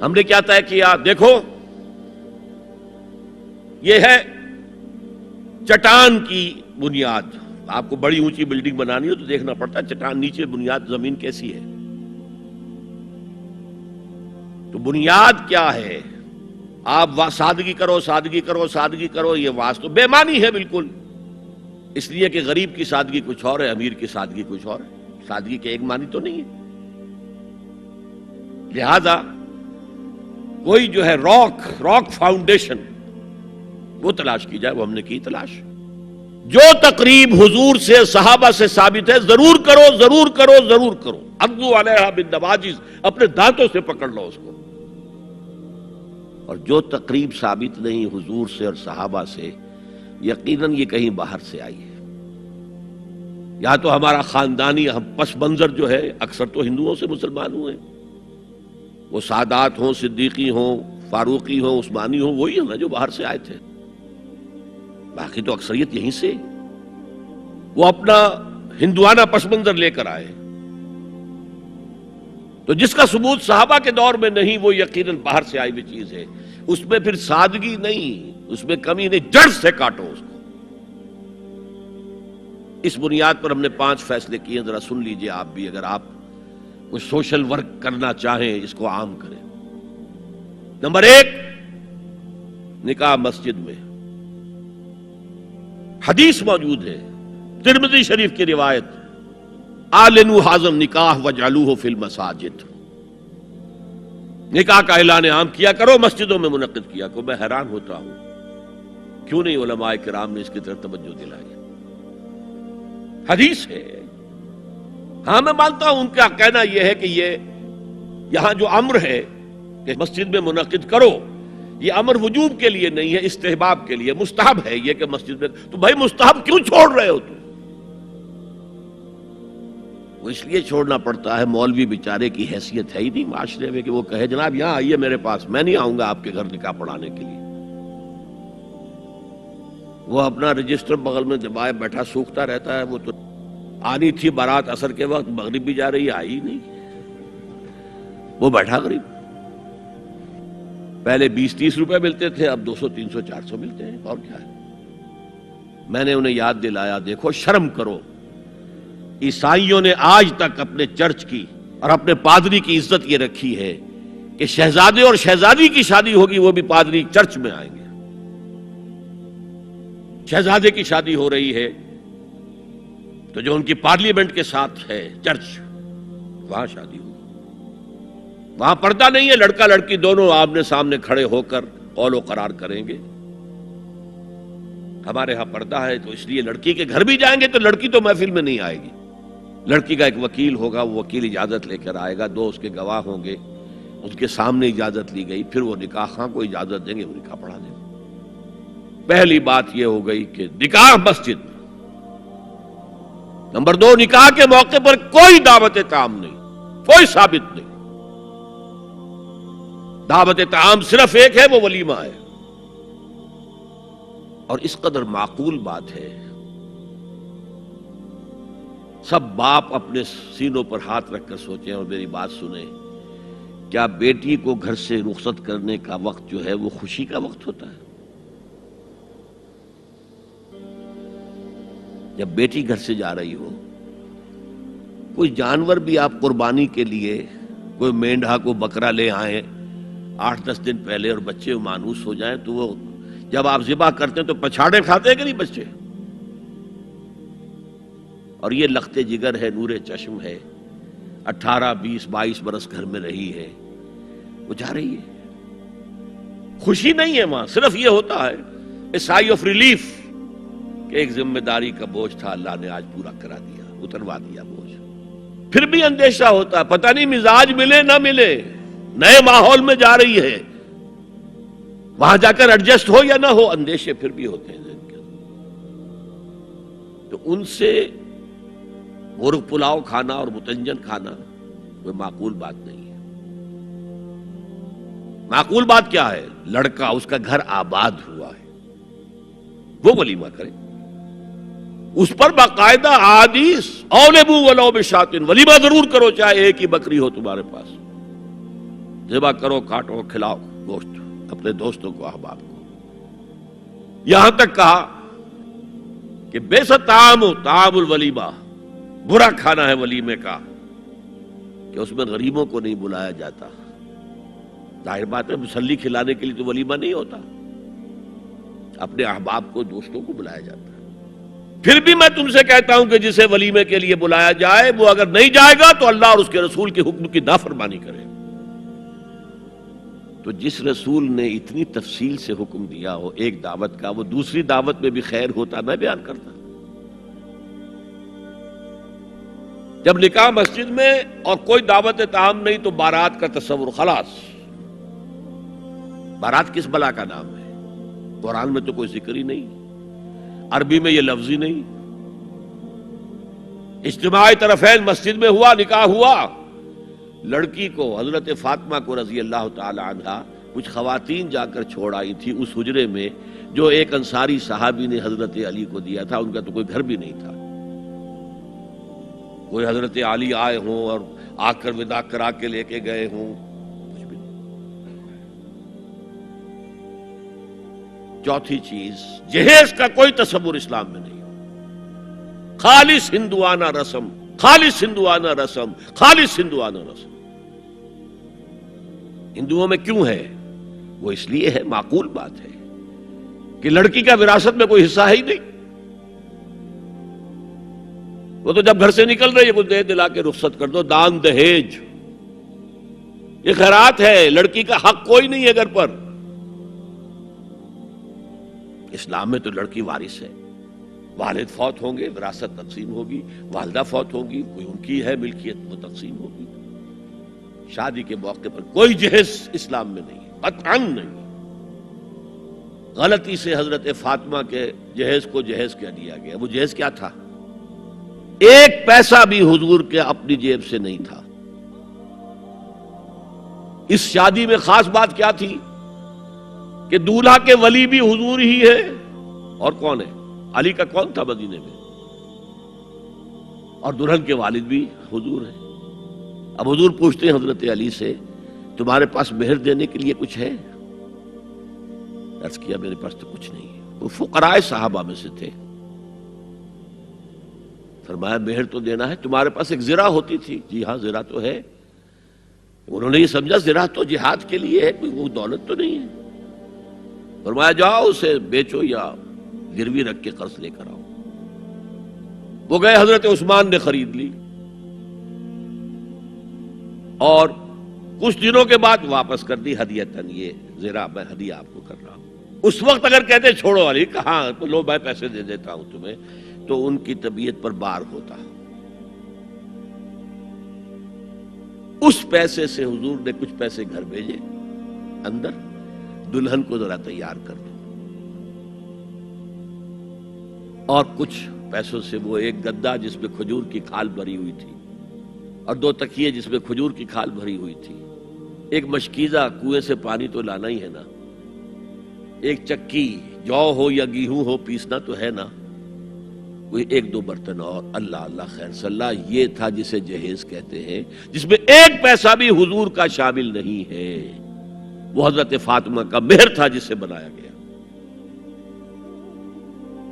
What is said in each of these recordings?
ہم نے کیا طے کیا؟ دیکھو یہ ہے چٹان کی بنیاد. آپ کو بڑی اونچی بلڈنگ بنانی ہو تو دیکھنا پڑتا ہے چٹان نیچے بنیاد زمین کیسی ہے. تو بنیاد کیا ہے؟ آپ سادگی کرو سادگی کرو سادگی کرو، یہ واسطہ بے معنی ہے بالکل. اس لیے کہ غریب کی سادگی کچھ اور ہے، امیر کی سادگی کچھ اور ہے. سادگی کے ایک معنی تو نہیں ہے. لہذا کوئی جو ہے راک فاؤنڈیشن وہ تلاش کی جائے. وہ ہم نے کی تلاش. جو تقریب حضور سے صحابہ سے ثابت ہے ضرور کرو ضرور کرو ضرور کرو. عضوا علیہا بالنواجذ، اپنے دانتوں سے پکڑ لو اس کو. اور جو تقریب ثابت نہیں حضور سے اور صحابہ سے، یقیناً یہ کہیں باہر سے آئی ہے. یا تو ہمارا خاندانی پس منظر جو ہے، اکثر تو ہندوؤں سے مسلمان ہوئے، وہ سادات ہوں، صدیقی ہوں، فاروقی ہوں، عثمانی ہوں، وہی ہیں نا جو باہر سے آئے تھے. باقی تو اکثریت یہیں سے، وہ اپنا ہندوانہ پس منظر لے کر آئے. تو جس کا ثبوت صحابہ کے دور میں نہیں، وہ یقیناً باہر سے آئی ہوئی چیز ہے. اس میں پھر سادگی نہیں، اس میں کمی نہیں، جڑ سے کاٹو اس کو. اس بنیاد پر ہم نے 5 فیصلے کیے، ذرا سن لیجئے آپ بھی. اگر آپ کوئی سوشل ورک کرنا چاہیں اس کو عام کریں. نمبر 1، نکاح مسجد میں. حدیث موجود ہے، ترمذی شریف کی روایت، اعلنوا ھذا النکاح واجعلوہ فی المساجد. نکاح کا اعلان عام کیا کرو، مسجدوں میں منعقد کیا کرو. میں حیران ہوتا ہوں کیوں نہیں علماء کرام نے اس کی طرف توجہ دلائی. حدیث ہے. ہاں میں مانتا ہوں ان کا کہنا یہ ہے کہ یہ یہاں جو امر ہے کہ مسجد میں منعقد کرو، یہ امر وجوب کے لیے نہیں ہے، استحباب کے لیے. مستحب ہے یہ کہ مسجد میں. تو بھائی مستحب کیوں چھوڑ رہے ہو تم؟ وہ اس لیے چھوڑنا پڑتا ہے، مولوی بیچارے کی حیثیت ہے ہی نہیں معاشرے میں کہ وہ کہے جناب یہاں آئیے میرے پاس، میں نہیں آؤں گا آپ کے گھر نکاح پڑھانے کے لیے. وہ اپنا رجسٹر بغل میں دبائے بیٹھا سوکھتا رہتا ہے. وہ تو آنی تھی بارات عصر کے وقت، مغرب بھی جا رہی ہے، آئی نہیں، وہ بیٹھا غریب. پہلے 20-30 روپے ملتے تھے، اب 200 300 400 ملتے ہیں. اور کیا ہے؟ میں نے انہیں یاد دلایا دیکھو شرم کرو. عیسائیوں نے آج تک اپنے چرچ کی اور اپنے پادری کی عزت یہ رکھی ہے کہ شہزادے اور شہزادی کی شادی ہوگی وہ بھی پادری چرچ میں آئیں گے. شہزادے کی شادی ہو رہی ہے تو جو ان کی پارلیمنٹ کے ساتھ ہے چرچ، وہاں شادی ہوگی. وہاں پردہ نہیں ہے، لڑکا لڑکی دونوں آمنے سامنے کھڑے ہو کر قول و قرار کریں گے. ہمارے ہاں پردہ ہے تو اس لیے لڑکی کے گھر بھی جائیں گے تو لڑکی تو محفل میں نہیں آئے گی. لڑکی کا ایک وکیل ہوگا، وہ وکیل اجازت لے کر آئے گا، 2 اس کے گواہ ہوں گے، اس کے سامنے اجازت لی گئی، پھر وہ نکاح خواہ کو اجازت دیں گے، وہ نکاح پڑھا دیں گے. پہلی بات یہ ہو گئی کہ نکاح مسجد. نمبر 2، نکاح کے موقع پر کوئی دعوت طعام نہیں، کوئی ثابت نہیں. دعوت طعام صرف ایک ہے، وہ ولیمہ ہے. اور اس قدر معقول بات ہے، سب باپ اپنے سینوں پر ہاتھ رکھ کر سوچیں اور میری بات سنیں. کیا بیٹی کو گھر سے رخصت کرنے کا وقت جو ہے وہ خوشی کا وقت ہوتا ہے؟ جب بیٹی گھر سے جا رہی ہو، کوئی جانور بھی آپ قربانی کے لیے، کوئی مینڈھا کو بکرا لے آئیں 8-10 دن پہلے اور بچے مانوس ہو جائیں تو وہ جب آپ ذبح کرتے ہیں تو پچھاڑے کھاتے ہیں کہ نہیں بچے؟ اور یہ لخت جگر ہے، نور چشم ہے، 18-20-22 برس گھر میں رہی ہے، وہ جا رہی ہے. خوشی نہیں ہے وہاں، صرف یہ ہوتا ہے اے سائی آف ریلیف کہ ایک ذمہ داری کا بوجھ تھا، اللہ نے آج پورا کرا دیا، اتروا دیا بوجھ. پھر بھی اندیشہ ہوتا ہے، پتہ نہیں مزاج ملے نہ ملے، نئے ماحول میں جا رہی ہے، وہاں جا کر ایڈجسٹ ہو یا نہ ہو، اندیشے پھر بھی ہوتے ہیں ذہن کے. تو ان سے مرغ پلاؤ کھانا اور متنجن کھانا کوئی معقول بات نہیں ہے. معقول بات کیا ہے؟ لڑکا، اس کا گھر آباد ہوا ہے، وہ ولیمہ کرے، اس پر باقاعدہ حدیث اولبو ولو بشاۃ، ولیمہ ضرور کرو چاہے ایک ہی بکری ہو تمہارے پاس. ذبح کرو، کاٹو، کھلاؤ گوشت اپنے دوستوں کو، احباب کو. یہاں تک کہا کہ بے طعام الولیمہ، برا کھانا ہے ولیمے کا کہ اس میں غریبوں کو نہیں بلایا جاتا. ظاہر بات ہے مسلی کھلانے کے لیے تو ولیمہ نہیں ہوتا، اپنے احباب کو، دوستوں کو بلایا جاتا ہے. پھر بھی میں تم سے کہتا ہوں کہ جسے ولیمے کے لیے بلایا جائے وہ اگر نہیں جائے گا تو اللہ اور اس کے رسول کے حکم کی نافرمانی کرے. تو جس رسول نے اتنی تفصیل سے حکم دیا ہو ایک دعوت کا، وہ دوسری دعوت میں بھی خیر ہوتا میں بیان کرتا. جب نکاح مسجد میں اور کوئی دعوت طعام نہیں تو بارات کا تصور خلاص. بارات کس بلا کا نام ہے؟ قرآن میں تو کوئی ذکر ہی نہیں، عربی میں یہ لفظ ہی نہیں. اجتماع طرفین مسجد میں ہوا، نکاح ہوا. لڑکی کو، حضرت فاطمہ کو رضی اللہ تعالی عنہا، کچھ خواتین جا کر چھوڑ آئی تھی اس حجرے میں جو ایک انصاری صحابی نے حضرت علی کو دیا تھا. ان کا تو کوئی گھر بھی نہیں تھا. کوئی حضرت علی آئے ہوں اور آ کر وداع کرا کے لے کے گئے ہوں، کچھ بھی نہیں. چوتھی چیز، جہیز کا کوئی تصور اسلام میں نہیں. خالص ہندوانہ رسم، خالص ہندوانہ رسم، خالص ہندوانہ رسم. ہندوؤں میں کیوں ہے؟ وہ اس لیے ہے، معقول بات ہے کہ لڑکی کا وراثت میں کوئی حصہ ہے ہی نہیں. وہ تو جب گھر سے نکل رہی ہے کچھ دے دلا کے رخصت کر دو. دان دہیج یہ خیرات ہے، لڑکی کا حق کوئی نہیں ہے گھر پر. اسلام میں تو لڑکی وارث ہے. والد فوت ہوں گے وراثت تقسیم ہوگی، والدہ فوت ہوگی کوئی ان کی ہے ملکیت وہ تقسیم ہوگی. شادی کے موقع پر کوئی جہیز اسلام میں نہیں، قطعاً نہیں. غلطی سے حضرت فاطمہ کے جہیز کو جہیز کہہ دیا گیا. وہ جہیز کیا تھا؟ ایک پیسہ بھی حضور کے اپنی جیب سے نہیں تھا. اس شادی میں خاص بات کیا تھی کہ دولہا کے ولی بھی حضور ہی ہے. اور کون ہے؟ علی کا کون تھا مدینے میں؟ اور دلہن کے والد بھی حضور ہیں. اب حضور پوچھتے ہیں حضرت علی سے، تمہارے پاس مہر دینے کے لیے کچھ ہے؟ عرض کیا میرے پاس تو کچھ نہیں ہے. وہ فقراء صحابہ میں سے تھے. فرمایا مہر تو دینا ہے. تمہارے پاس ایک زرہ ہوتی تھی؟ جی ہاں زرہ تو ہے. انہوں نے یہ سمجھا زرہ تو جہاد کے لیے ہے، کوئی وہ دولت تو نہیں ہے. فرمایا جاؤ اسے بیچو یا گروی رکھ کے قرض لے کر آؤ. وہ گئے، حضرت عثمان نے خرید لی اور کچھ دنوں کے بعد واپس کر دی ہدیتاً. یہ زرہ میں ہدیہ آپ کو کر رہا ہوں. اس وقت اگر کہتے چھوڑو علی، کہاں لو میں پیسے دے دیتا ہوں تمہیں، تو ان کی طبیعت پر بار ہوتا. اس پیسے سے حضور نے کچھ پیسے گھر بھیجے اندر، دلہن کو ذرا تیار کر دو. اور کچھ پیسوں سے وہ ایک گدا جس میں کھجور کی کھال بھری ہوئی تھی اور 2 تکیے جس میں کھجور کی کھال بھری ہوئی تھی، ایک مشکیزہ، کنویں سے پانی تو لانا ہی ہے نا، ایک چکی، جو ہو یا گیہوں ہو پیسنا تو ہے نا، کوئی 1-2 برتن اور. اللہ اللہ خیر صلی اللہ. یہ تھا جسے جہیز کہتے ہیں، جس میں ایک پیسہ بھی حضور کا شامل نہیں ہے. وہ حضرت فاطمہ کا مہر تھا جسے بنایا گیا.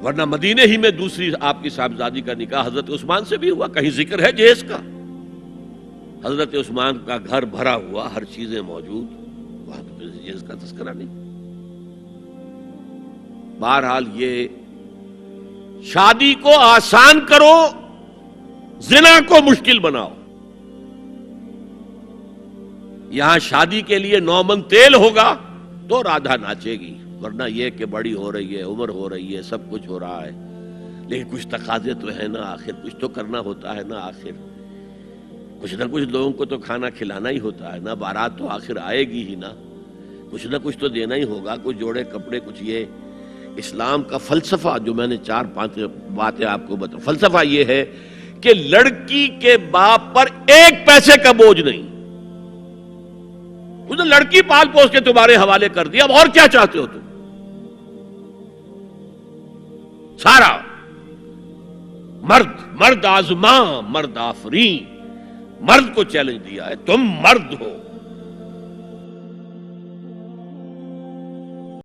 ورنہ مدینے ہی میں دوسری آپ کی صاحبزادی کا نکاح حضرت عثمان سے بھی ہوا. کہیں ذکر ہے جہیز کا؟ حضرت عثمان کا گھر بھرا ہوا، ہر چیزیں موجود، وہاں تو جہیز کا تذکرہ نہیں. بہرحال یہ شادی کو آسان کرو، زنا کو مشکل بناؤ. یہاں شادی کے لیے 9 من تیل ہوگا تو رادھا ناچے گی، ورنہ یہ کہ بڑی ہو رہی ہے، عمر ہو رہی ہے، سب کچھ ہو رہا ہے، لیکن کچھ تقاضے تو ہے نا، آخر کچھ تو کرنا ہوتا ہے نا. آخر کچھ نہ کچھ لوگوں کو تو کھانا کھلانا ہی ہوتا ہے نا. بارات تو آخر آئے گی ہی نا، کچھ نہ کچھ تو دینا ہی ہوگا. کچھ جوڑے کپڑے، کچھ یہ. اسلام کا فلسفہ جو میں نے 4-5 باتیں آپ کو بتا، فلسفہ یہ ہے کہ لڑکی کے باپ پر ایک پیسے کا بوجھ نہیں. اس نے لڑکی پال پوس کے تمہارے حوالے کر دیا، اب اور کیا چاہتے ہو تم؟ سارا مرد آزماں، مرد آفرین، مرد کو چیلنج دیا ہے، تم مرد ہو.